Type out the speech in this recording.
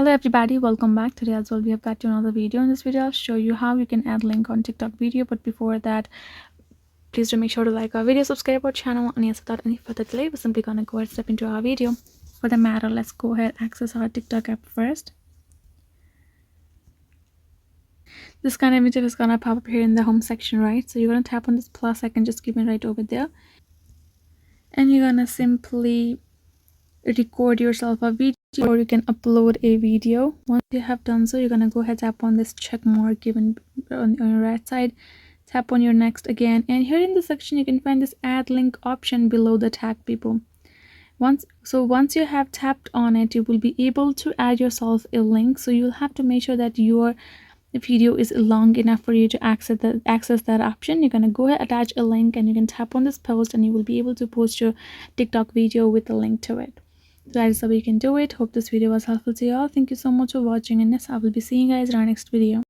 Hello everybody, welcome back. Today as well we have got to another video. In this video I'll show you how you can add link on TikTok video, but before that please do make sure to like our video, subscribe our channel, and yes, without any further delay we're simply gonna go ahead and step into our video. For the matter, let's go ahead access our TikTok app first. This kind of image is gonna pop up here in the home section, right? So you're gonna tap on this plus icon, just keep it right over there, and you're gonna simply record yourself a video, or you can upload a video. Once you have done so, you're gonna go ahead, tap on this check mark given on your right side, tap on your next again, and here in the section you can find this add link option below the tag people. Once you have tapped on it, you will be able to add yourself a link. So you'll have to make sure that your video is long enough for you to access that option. You're gonna go ahead, attach a link, and you can tap on this post and you will be able to post your TikTok video with a link to it. So that is how you can do it. Hope this video was helpful to you all. Thank you so much for watching, and yes, I will be seeing you guys in our next video.